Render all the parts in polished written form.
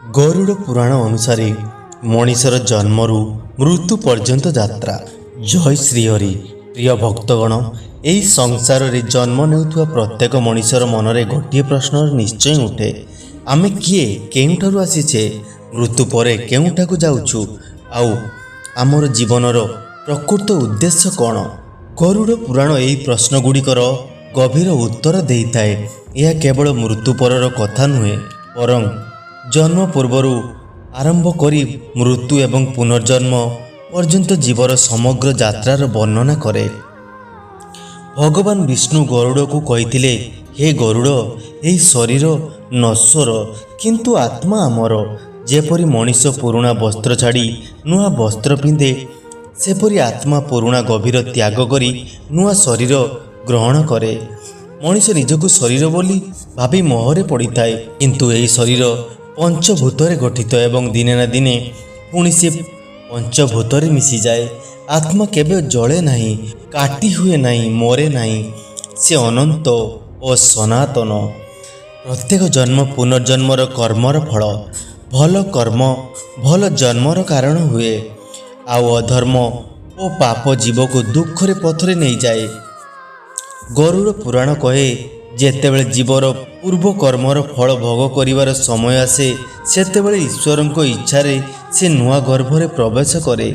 ଗରୁଡ଼ ପୁରାଣ ଅନୁସାରେ ମଣିଷର ଜନ୍ମରୁ ମୃତ୍ୟୁ ପର୍ଯ୍ୟନ୍ତ ଯାତ୍ରା। ଜୟ ଶ୍ରୀହରି। ପ୍ରିୟ ଭକ୍ତଗଣ, ଏହି ସଂସାରରେ ଜନ୍ମ ନେଉଥିବା ପ୍ରତ୍ୟେକ ମଣିଷର ମନରେ ଗୋଟିଏ ପ୍ରଶ୍ନ ନିଶ୍ଚୟ ଉଠେ, ଆମେ କିଏ, କେଉଁଠାରୁ ଆସିଛେ, ମୃତ୍ୟୁ ପରେ କେଉଁଠାକୁ ଯାଉଛୁ, ଆଉ ଆମର ଜୀବନର ପ୍ରକୃତ ଉଦ୍ଦେଶ୍ୟ କ'ଣ? ଗରୁଡ଼ ପୁରାଣ ଏହି ପ୍ରଶ୍ନଗୁଡ଼ିକର ଗଭୀର ଉତ୍ତର ଦେଇଥାଏ। ଏହା କେବଳ ମୃତ୍ୟୁ ପରର କଥା ନୁହେଁ, ବରଂ ଜନ୍ମ ପୂର୍ବରୁ ଆରମ୍ଭ କରି ମୃତ୍ୟୁ ଏବଂ ପୁନର୍ଜନ୍ମ ପର୍ଯ୍ୟନ୍ତ ଜୀବର ସମଗ୍ର ଯାତ୍ରାର ବର୍ଣ୍ଣନା କରେ। ଭଗବାନ ବିଷ୍ଣୁ ଗରୁଡ଼କୁ କହିଥିଲେ, ହେ ଗରୁଡ଼, ଏହି ଶରୀର ନଶ୍ୱର, କିନ୍ତୁ ଆତ୍ମା ଆମର। ଯେପରି ମଣିଷ ପୁରୁଣା ବସ୍ତ୍ର ଛାଡ଼ି ନୂଆ ବସ୍ତ୍ର ପିନ୍ଧେ, ସେପରି ଆତ୍ମା ପୁରୁଣା ଗଭୀର ତ୍ୟାଗ କରି ନୂଆ ଶରୀର ଗ୍ରହଣ କରେ। ମଣିଷ ନିଜକୁ ଶରୀର ବୋଲି ଭାବି ମୋହରେ ପଡ଼ିଥାଏ, କିନ୍ତୁ ଏହି ଶରୀର ପଞ୍ଚଭୂତରେ ଗଠିତ ଏବଂ ଦିନେ ନା ଦିନେ ପୁଣି ସେ ପଞ୍ଚଭୂତରେ ମିଶିଯାଏ। ଆତ୍ମା କେବେ ଜଳେ ନାହିଁ, କାଟି ହୁଏ ନାହିଁ, ମରେ ନାହିଁ, ସେ ଅନନ୍ତ ଓ ସନାତନ। ପ୍ରତ୍ୟେକ ଜନ୍ମ ପୁନର୍ଜନ୍ମର କର୍ମର ଫଳ। ଭଲ କର୍ମ ଭଲ ଜନ୍ମର କାରଣ ହୁଏ, ଆଉ ଅଧର୍ମ ଓ ପାପ ଜୀବକୁ ଦୁଃଖରେ ପଥରେ ନେଇଯାଏ। ଗରୁଡ଼ ପୁରାଣ କହେ, ଯେତେବେଳେ ଜୀବର ପୂର୍ବ କର୍ମର ଫଳ ଭୋଗ କରିବାର ସମୟ ଆସେ, ସେତେବେଳେ ଈଶ୍ୱରଙ୍କ ଇଚ୍ଛାରେ ସେ ନୂଆ ଗର୍ଭରେ ପ୍ରବେଶ କରେ।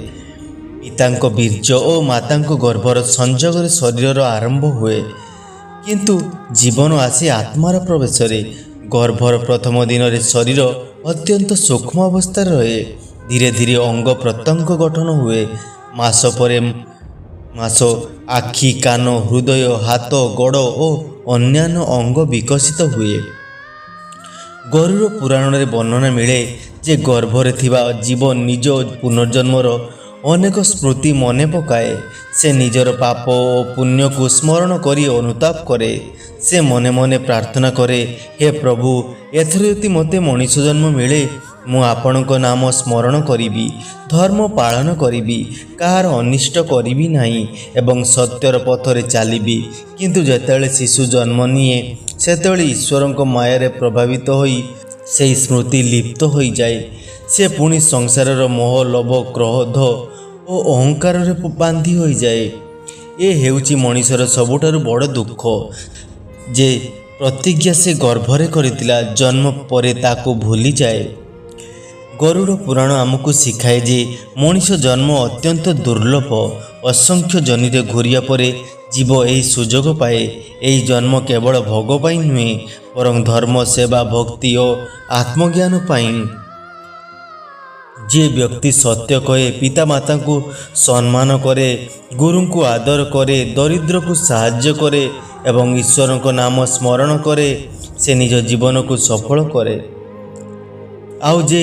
ପିତାଙ୍କ ବୀର୍ଯ୍ୟ ଓ ମାତାଙ୍କ ଗର୍ଭର ସଂଯୋଗରେ ଶରୀରର ଆରମ୍ଭ ହୁଏ, କିନ୍ତୁ ଜୀବନ ଆସେ ଆତ୍ମାର ପ୍ରବେଶରେ। ଗର୍ଭର ପ୍ରଥମ ଦିନରେ ଶରୀର ଅତ୍ୟନ୍ତ ସୂକ୍ଷ୍ମ ଅବସ୍ଥାରେ ରହେ। ଧୀରେ ଧୀରେ ଅଙ୍ଗ ପ୍ରତ୍ୟଙ୍ଗ ଗଠନ ହୁଏ। ମାସ ପରେ ମାସ ଆଖି, କାନ, ହୃଦୟ, ହାତ, ଗୋଡ଼ ଓ ଅନ୍ୟାନ୍ୟ ଅଙ୍ଗ ବିକଶିତ ହୁଏ। ଗରୁଡ଼ ପୁରାଣରେ ବର୍ଣ୍ଣନା ମିଳେ ଯେ ଗର୍ଭରେ ଥିବା ଜୀବ ନିଜ ପୁନର୍ଜନ୍ମର ଅନେକ ସ୍ମୃତି ମନେ ପକାଏ। ସେ ନିଜର ପାପ ଓ ପୁଣ୍ୟକୁ ସ୍ମରଣ କରି ଅନୁତାପ କରେ। ସେ ମନେ ମନେ ପ୍ରାର୍ଥନା କରେ, ହେ ପ୍ରଭୁ, ଏଥର ଯଦି ମୋତେ ମଣିଷ ଜନ୍ମ ମିଳେ, ମୁଁ ଆପଣଙ୍କ ନାମ ସ୍ମରଣ କରିବି, ଧର୍ମ ପାଳନ କରିବି, କାହାର ଅନିଷ୍ଟ କରିବି ନାହିଁ ଏବଂ ସତ୍ୟର ପଥରେ ଚାଲିବି। କିନ୍ତୁ ଯେତେବେଳେ ଶିଶୁ ଜନ୍ମ ନିଏ, ସେତେବେଳେ ଈଶ୍ୱରଙ୍କ ମାୟାରେ ପ୍ରଭାବିତ ହୋଇ ସେହି ସ୍ମୃତି ଲିପ୍ତ ହୋଇଯାଏ। ସେ ପୁଣି ସଂସାରର ମୋହ, ଲୋଭ, କ୍ରୋଧ ଓ ଅହଙ୍କାରରେ ବାନ୍ଧି ହୋଇଯାଏ। ଏ ହେଉଛି ମଣିଷର ସବୁଠାରୁ ବଡ଼ ଦୁଃଖ, ଯେ ପ୍ରତିଜ୍ଞା ସେ ଗର୍ଭରେ କରିଥିଲା, ଜନ୍ମ ପରେ ତାକୁ ଭୁଲିଯାଏ। ଗରୁଡ଼ ପୁରାଣ ଆମକୁ ଶିଖାଏ ଯେ ମଣିଷ ଜନ୍ମ ଅତ୍ୟନ୍ତ ଦୁର୍ଲଭ। ଅସଂଖ୍ୟ ଜନିରେ ଘୂରିବା ପରେ ଜୀବ ଏହି ସୁଯୋଗ ପାଏ। ଏହି ଜନ୍ମ କେବଳ ଭୋଗ ପାଇଁ ନୁହେଁ, ବରଂ ଧର୍ମ, ସେବା, ଭକ୍ତି ଓ ଆତ୍ମଜ୍ଞାନ ପାଇଁ। ଯେ ବ୍ୟକ୍ତି ସତ୍ୟ କହେ, ପିତାମାତାଙ୍କୁ ସମ୍ମାନ କରେ, ଗୁରୁଙ୍କୁ ଆଦର କରେ, ଦରିଦ୍ରକୁ ସାହାଯ୍ୟ କରେ ଏବଂ ଈଶ୍ୱରଙ୍କ ନାମ ସ୍ମରଣ କରେ, ସେ ନିଜ ଜୀବନକୁ ସଫଳ କରେ। ଆଉ ଯେ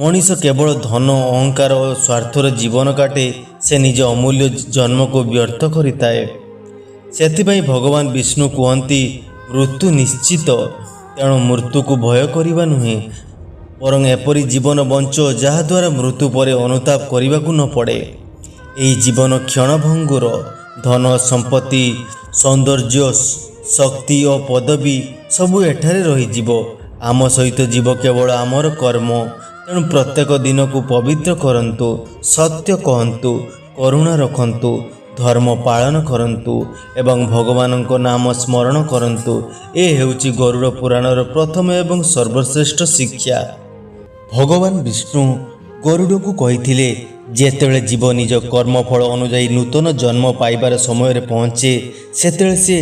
ମଣିଷ କେବଳ ଧନ, ଅହଙ୍କାର ଓ ସ୍ୱାର୍ଥର ଜୀବନ କାଟେ, ସେ ନିଜ ଅମୂଲ୍ୟ ଜନ୍ମକୁ ବ୍ୟର୍ଥ କରିଥାଏ। ସେଥିପାଇଁ ଭଗବାନ ବିଷ୍ଣୁ କୁହନ୍ତି, ମୃତ୍ୟୁ ନିଶ୍ଚିତ, ତେଣୁ ମୃତ୍ୟୁକୁ ଭୟ କରିବା ନୁହେଁ, ବରଂ ଏପରି ଜୀବନ ବଞ୍ଚ ଯାହାଦ୍ୱାରା ମୃତ୍ୟୁ ପରେ ଅନୁତାପ କରିବାକୁ ନ ପଡ଼େ। ଏହି ଜୀବନ କ୍ଷଣଭଙ୍ଗୁର। ଧନ, ସମ୍ପତ୍ତି, ସୌନ୍ଦର୍ଯ୍ୟ, ଶକ୍ତି ଓ ପଦବୀ ସବୁ ଏଠାରେ ରହିଯିବ। ଆମ ସହିତ ଯିବ କେବଳ ଆମର କର୍ମ। ତେଣୁ ପ୍ରତ୍ୟେକ ଦିନକୁ ପବିତ୍ର କରନ୍ତୁ, ସତ୍ୟ କହନ୍ତୁ, କରୁଣା ରଖନ୍ତୁ, ଧର୍ମ ପାଳନ କରନ୍ତୁ ଏବଂ ଭଗବାନଙ୍କ ନାମ ସ୍ମରଣ କରନ୍ତୁ। ଏ ହେଉଛି ଗରୁଡ଼ ପୁରାଣର ପ୍ରଥମ ଏବଂ ସର୍ବଶ୍ରେଷ୍ଠ ଶିକ୍ଷା। ଭଗବାନ ବିଷ୍ଣୁ ଗରୁଡ଼କୁ କହିଥିଲେ, ଯେତେବେଳେ ଜୀବ ନିଜ କର୍ମଫଳ ଅନୁଯାୟୀ ନୂତନ ଜନ୍ମ ପାଇବାର ସମୟରେ ପହଞ୍ଚେ, ସେତେବେଳେ ସେ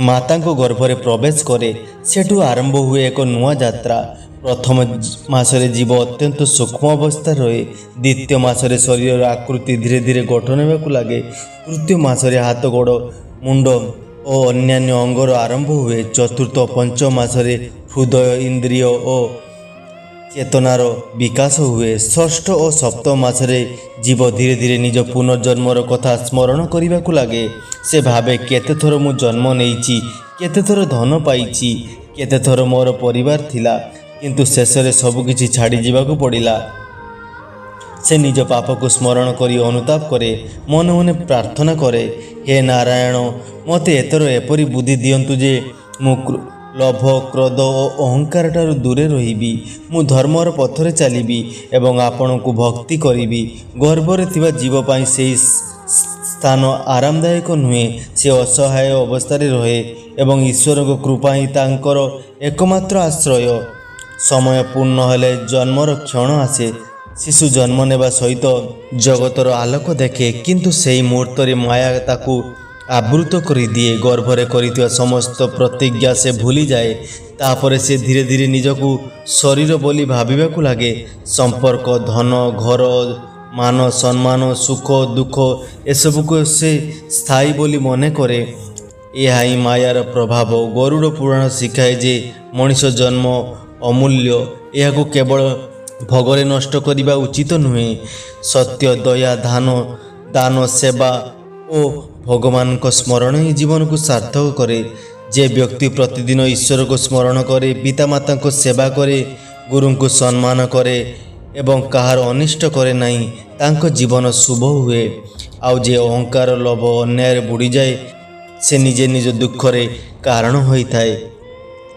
ମାତାଙ୍କ ଗର୍ଭରେ ପ୍ରବେଶ କରେ। ସେଠୁ ଆରମ୍ଭ ହୁଏ ଏକ ନୂଆ ଯାତ୍ରା। ପ୍ରଥମ ମାସରେ ଜୀବ ଅତ୍ୟନ୍ତ ସୂକ୍ଷ୍ମ ଅବସ୍ଥାରେ ରହେ। ଦ୍ୱିତୀୟ ମାସରେ ଶରୀରର ଆକୃତି ଧୀରେ ଧୀରେ ଗଠନ ହେବାକୁ ଲାଗେ। ତୃତୀୟ ମାସରେ ହାତ, ଗୋଡ଼, ମୁଣ୍ଡ ଓ ଅନ୍ୟାନ୍ୟ ଅଙ୍ଗର ଆରମ୍ଭ ହୁଏ। ଚତୁର୍ଥ ଓ ପଞ୍ଚମ ମାସରେ ହୃଦୟ, ଇନ୍ଦ୍ରିୟ ଓ ଚେତନାର ବିକାଶ ହୁଏ। ଷଷ୍ଠ ଓ ସପ୍ତମ ମାସରେ ଜୀବ ଧୀରେ ଧୀରେ ନିଜ ପୁନର୍ଜନ୍ମର କଥା ସ୍ମରଣ କରିବାକୁ ଲାଗେ। ସେ ଭାବେ, କେତେଥର ମୁଁ ଜନ୍ମ ନେଇଛି, କେତେଥର ଧନ ପାଇଛି, କେତେଥର ମୋର ପରିବାର ଥିଲା, କିନ୍ତୁ ଶେଷରେ ସବୁକିଛି ଛାଡ଼ି ଯିବାକୁ ପଡ଼ିଲା। ସେ ନିଜ ପାପକୁ ସ୍ମରଣ କରି ଅନୁତାପ କରେ, ମନେ ମନେ ପ୍ରାର୍ଥନା କରେ, ହେ ନାରାୟଣ, ମୋତେ ଏଥର ଏପରି ବୁଦ୍ଧି ଦିଅନ୍ତୁ ଯେ ମୁଁ ଲୋଭ କ୍ରୋଧ ଓ ଅହଙ୍କାର ଠାରୁ ଦୂରେ ରହିବି। ମୁଁ ଧର୍ମର ପଥରେ ଚାଲିବି ଏବଂ ଆପଣଙ୍କୁ ଭକ୍ତି କରିବି। ଗର୍ଭରେ ଥିବା ଜୀବ ପାଇଁ ସେହି ସ୍ଥାନ ଆରାମଦାୟକ ନୁହେଁ। ସେ ଅସହାୟ ଅବସ୍ଥାରେ ରହେ ଏବଂ ଈଶ୍ୱରଙ୍କ କୃପା ହିଁ ତାଙ୍କର ଏକମାତ୍ର ଆଶ୍ରୟ। ସମୟ ପୂର୍ଣ୍ଣ ହେଲେ ଜନ୍ମର କ୍ଷଣ ଆସେ। ଶିଶୁ ଜନ୍ମ ନେବା ସହିତ ଜଗତର ଆଲୋକ ଦେଖେ, କିନ୍ତୁ ସେହି ମୁହୂର୍ତ୍ତରେ ମାୟା ତାକୁ ଆବୃତ କରିଦିଏ। ଗର୍ଭରେ କରିଥିବା ସମସ୍ତ ପ୍ରତିଜ୍ଞା ସେ ଭୁଲିଯାଏ। ତାପରେ ସେ ଧୀରେ ଧୀରେ ନିଜକୁ ଶରୀର ବୋଲି ଭାବିବାକୁ ଲାଗେ। ସମ୍ପର୍କ, ଧନ, ଘର, ମାନ, ସମ୍ମାନ, ସୁଖ, ଦୁଃଖ ଏସବୁକୁ ସେ ସ୍ଥାୟୀ ବୋଲି ମନେ କରେ। ଏହା ହିଁ ମାୟାର ପ୍ରଭାବ। ଗରୁଡ଼ ପୁରାଣ ଶିଖାଏ ଯେ ମଣିଷ ଜନ୍ମ ଅମୂଲ୍ୟ। ଏହାକୁ କେବଳ ଭୋଗରେ ନଷ୍ଟ କରିବା ଉଚିତ ନୁହେଁ। ସତ୍ୟ, ଦୟା, ଦାନ, ସେବା ଓ ଭଗବାନଙ୍କ ସ୍ମରଣ ହିଁ ଜୀବନକୁ ସାର୍ଥକ କରେ। ଯେ ବ୍ୟକ୍ତି ପ୍ରତିଦିନ ଈଶ୍ୱରକୁ ସ୍ମରଣ କରେ, ପିତାମାତାଙ୍କ ସେବା କରେ, ଗୁରୁଙ୍କୁ ସମ୍ମାନ କରେ ଏବଂ କାହାର ଅନିଷ୍ଟ କରେ ନାହିଁ, ତାଙ୍କ ଜୀବନ ଶୁଭ ହୁଏ। ଆଉ ଯେ ଅହଙ୍କାର, ଲୋଭ, ଅନ୍ୟାୟରେ ବୁଡ଼ିଯାଏ, ସେ ନିଜେ ନିଜ ଦୁଃଖରେ କାରଣ ହୋଇଥାଏ।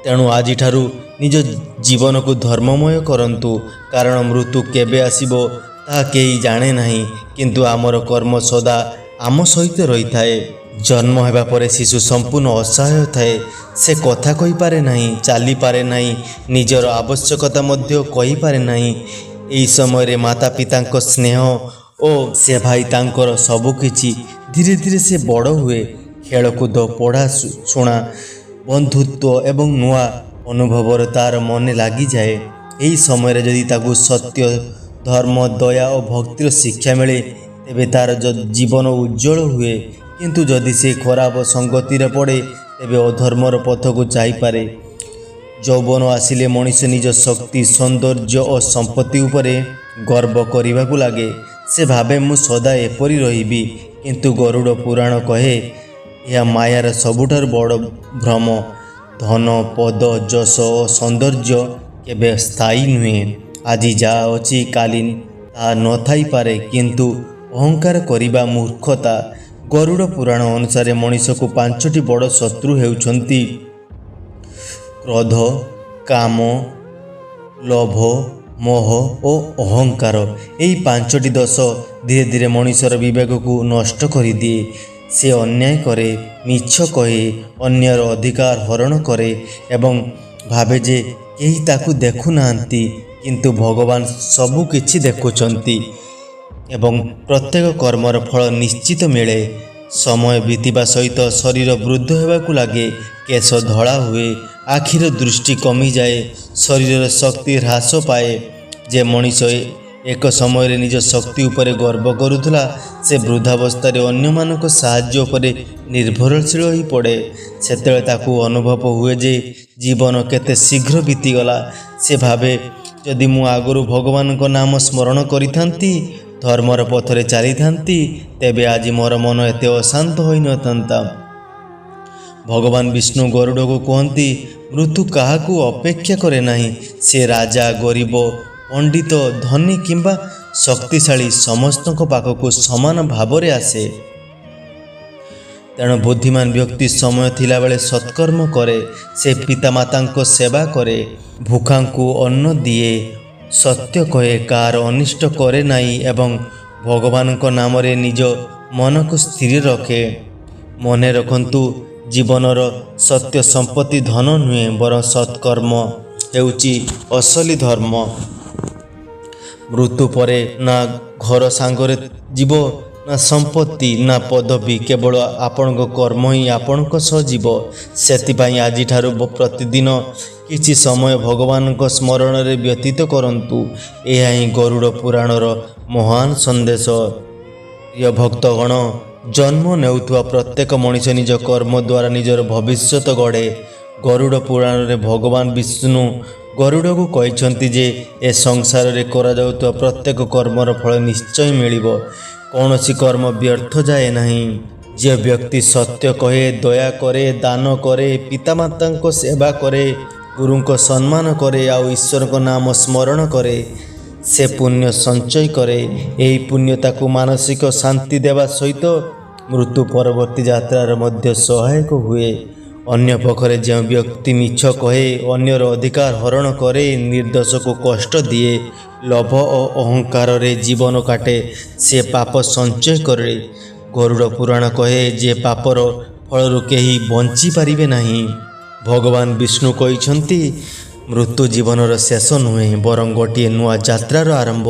ତେଣୁ ଆଜିଠାରୁ ନିଜ ଜୀବନକୁ ଧର୍ମମୟ କରନ୍ତୁ, କାରଣ ମୃତ୍ୟୁ କେବେ ଆସିବ ତାହା କେହି ଜାଣେ ନାହିଁ, କିନ୍ତୁ ଆମର କର୍ମ ସଦା ଆମ ସହିତ ରହିଥାଏ। ଜନ୍ମ ହେବା ପରେ ଶିଶୁ ସମ୍ପୂର୍ଣ୍ଣ ଅସହାୟ ଥାଏ। ସେ କଥା କହିପାରେ ନାହିଁ, ଚାଲିପାରେ ନାହିଁ, ନିଜର ଆବଶ୍ୟକତା ମଧ୍ୟ କହିପାରେ ନାହିଁ। ଏହି ସମୟରେ ମାତା ପିତାଙ୍କ ସ୍ନେହ ଓ ସେବା ହିଁ ତାଙ୍କର ସବୁକିଛି। ଧୀରେ ଧୀରେ ସେ ବଡ଼ ହୁଏ। ଖେଳକୁଦ, ପଢ଼ା ଶୁଣା, ବନ୍ଧୁତ୍ୱ ଏବଂ ନୂଆ ଅନୁଭବରେ ତା'ର ମନେ ଲାଗିଯାଏ। ଏହି ସମୟରେ ଯଦି ତାକୁ ସତ୍ୟ, ଧର୍ମ, ଦୟା ଓ ଭକ୍ତିର ଶିକ୍ଷା ମିଳେ, ତେବେ ତା'ର ଜୀବନ ଉଜ୍ଜ୍ୱଳ ହୁଏ। କିନ୍ତୁ ଯଦି ସେ ଖରାପ ସଙ୍ଗତିରେ ପଡ଼େ, ତେବେ ଅଧର୍ମର ପଥକୁ ଯାଇପାରେ। ଯୌବନ ଆସିଲେ ମଣିଷ ନିଜ ଶକ୍ତି, ସୌନ୍ଦର୍ଯ୍ୟ ଓ ସମ୍ପତ୍ତି ଉପରେ ଗର୍ବ କରିବାକୁ ଲାଗେ। ସେ ଭାବେ, ମୁଁ ସଦା ଏପରି ରହିବି। କିନ୍ତୁ ଗରୁଡ଼ ପୁରାଣ କହେ, ଏହା ମାୟାର ସବୁଠାରୁ ବଡ଼ ଭ୍ରମ। ଧନ, ପଦ, ଯଶ ଓ ସୌନ୍ଦର୍ଯ୍ୟ କେବେ ସ୍ଥାୟୀ ନୁହେଁ। ଆଜି ଯାହା ଅଛି କାଲି ତାହା ନଥାଇପାରେ, କିନ୍ତୁ ଅହଙ୍କାର କରିବା ମୂର୍ଖତା। ଗରୁଡ଼ ପୁରାଣ ଅନୁସାରେ ମଣିଷକୁ 5ଟି ବଡ଼ ଶତ୍ରୁ ହେଉଛନ୍ତି କ୍ରୋଧ, କାମ, ଲୋଭ, ମୋହ ଓ ଅହଙ୍କାର। ଏହି 5ଟି ଦୋଷ ଧୀରେ ଧୀରେ ମଣିଷର ବିବେକକୁ ନଷ୍ଟ କରିଦିଏ। ସେ ଅନ୍ୟାୟ କରେ, ମିଛ କହେ, ଅନ୍ୟର ଅଧିକାର ହରଣ କରେ ଏବଂ ଭାବେ ଯେ କେହି ତାକୁ ଦେଖୁନାହାନ୍ତି। କିନ୍ତୁ ଭଗବାନ ସବୁ କିଛି ଦେଖୁଛନ୍ତି ଏବଂ ପ୍ରତ୍ୟେକ କର୍ମର ଫଳ ନିଶ୍ଚିତ ମିଳେ। ସମୟ ବିତିବା ସହିତ ଶରୀର ବୃଦ୍ଧ ହେବାକୁ ଲାଗେ, କେଶ ଧଳା ହୁଏ, ଆଖିର ଦୃଷ୍ଟି କମିଯାଏ, ଶରୀରର ଶକ୍ତି ହ୍ରାସ ପାଏ। ଯେ ମଣିଷ ଏକ ସମୟରେ ନିଜ ଶକ୍ତି ଉପରେ ଗର୍ବ କରୁଥିଲା, ସେ ବୃଦ୍ଧାବସ୍ଥାରେ ଅନ୍ୟମାନଙ୍କ ସାହାଯ୍ୟ ଉପରେ ନିର୍ଭରଶୀଳ ହୋଇ ପଡ଼େ। ସେତେବେଳେ ତାକୁ ଅନୁଭବ ହୁଏ ଯେ ଜୀବନ କେତେ ଶୀଘ୍ର ବିତିଗଲା। ସେ ଭାବେ, ଯଦି ମୁଁ ଆଗରୁ ଭଗବାନଙ୍କ ନାମ ସ୍ମରଣ କରିଥାନ୍ତି, ଧର୍ମର ପଥରେ ଚାଲିଥାନ୍ତି, ତେବେ ଆଜି ମୋର ମନ ଏତେ ଅଶାନ୍ତ ହୋଇନଥାନ୍ତା। ଭଗବାନ ବିଷ୍ଣୁ ଗରୁଡ଼କୁ କୁହନ୍ତି, ମୃତ୍ୟୁ କାହାକୁ ଅପେକ୍ଷା କରେ ନାହିଁ। ସେ ରାଜା, ଗରିବ, ପଣ୍ଡିତ, ଧନୀ କିମ୍ବା ଶକ୍ତିଶାଳୀ ସମସ୍ତଙ୍କ ପାଖକୁ ସମାନ ଭାବରେ ଆସେ। ତେଣୁ ବୁଦ୍ଧିମାନ ବ୍ୟକ୍ତି ସମୟ ଥିଲାବେଳେ ସତ୍କର୍ମ କରେ। ସେ ପିତାମାତାଙ୍କ ସେବା କରେ, ଭୁଖାଙ୍କୁ ଅନ୍ନ ଦିଏ, ସତ୍ୟ କହେ, କାହାର ଅନିଷ୍ଟ କରେ ନାହିଁ ଏବଂ ଭଗବାନଙ୍କ ନାମରେ ନିଜ ମନକୁ ସ୍ଥିର ରଖେ। ମନେ ରଖନ୍ତୁ, ଜୀବନର ସତ୍ୟ ସମ୍ପତ୍ତି ଧନ ନୁହେଁ, ବରଂ ସତ୍କର୍ମ ହେଉଛି ଅସଲି ଧର୍ମ। ମୃତ୍ୟୁ ପରେ ନା ଘର ସାଙ୍ଗରେ ଯିବ, ନା ସମ୍ପତ୍ତି, ନା ପଦବୀ। କେବଳ ଆପଣଙ୍କ କର୍ମ ହିଁ ଆପଣଙ୍କ ସହ ଯିବ। ସେଥିପାଇଁ ଆଜିଠାରୁ ପ୍ରତିଦିନ କିଛି ସମୟ ଭଗବାନଙ୍କ ସ୍ମରଣରେ ବ୍ୟତୀତ କରନ୍ତୁ। ଏହା ହିଁ ଗରୁଡ଼ ପୁରାଣର ମହାନ ସନ୍ଦେଶ। ପ୍ରିୟ ଭକ୍ତଗଣ, ଜନ୍ମ ନେଉଥିବା ପ୍ରତ୍ୟେକ ମଣିଷ ନିଜ କର୍ମ ଦ୍ୱାରା ନିଜର ଭବିଷ୍ୟତ ଗଢ଼େ। ଗରୁଡ଼ ପୁରାଣରେ ଭଗବାନ ବିଷ୍ଣୁ ଗରୁଡ଼କୁ କହିଛନ୍ତି ଯେ ଏ ସଂସାରରେ କରାଯାଉଥିବା ପ୍ରତ୍ୟେକ କର୍ମର ଫଳ ନିଶ୍ଚୟ ମିଳିବ। କୌଣସି କର୍ମ ବ୍ୟର୍ଥ ଯାଏ ନାହିଁ। ଯେ ବ୍ୟକ୍ତି ସତ୍ୟ କହେ, ଦୟା କରେ, ଦାନ କରେ, ପିତାମାତାଙ୍କ ସେବା କରେ, ଗୁରୁଙ୍କ ସମ୍ମାନ କରେ ଆଉ ଈଶ୍ୱରଙ୍କ ନାମ ସ୍ମରଣ କରେ, ସେ ପୁଣ୍ୟ ସଞ୍ଚୟ କରେ। ଏହି ପୁଣ୍ୟ ତାକୁ ମାନସିକ ଶାନ୍ତି ଦେବା ସହିତ ମୃତ୍ୟୁ ପରବର୍ତ୍ତୀ ଯାତ୍ରାରେ ମଧ୍ୟ ସହାୟକ ହୁଏ। ଅନ୍ୟ ପକ୍ଷରେ ଯେଉଁ ବ୍ୟକ୍ତି ମିଛ କହେ, ଅନ୍ୟର ଅଧିକାର ହରଣ କରେ, ନିର୍ଦ୍ଦୋଷକୁ କଷ୍ଟ ଦିଏ, ଲୋଭ ଓ ଅହଙ୍କାରରେ ଜୀବନ କାଟେ, ସେ ପାପ ସଞ୍ଚୟ କରେ। ଗରୁଡ଼ ପୁରାଣ କହେ ଯେ ପାପର ଫଳରୁ କେହି ବଞ୍ଚିପାରିବେ ନାହିଁ। ଭଗବାନ ବିଷ୍ଣୁ କହିଛନ୍ତି, ମୃତ୍ୟୁ ଜୀବନର ଶେଷ ନୁହେଁ, ବରଂ ଗୋଟିଏ ନୂଆ ଯାତ୍ରାର ଆରମ୍ଭ।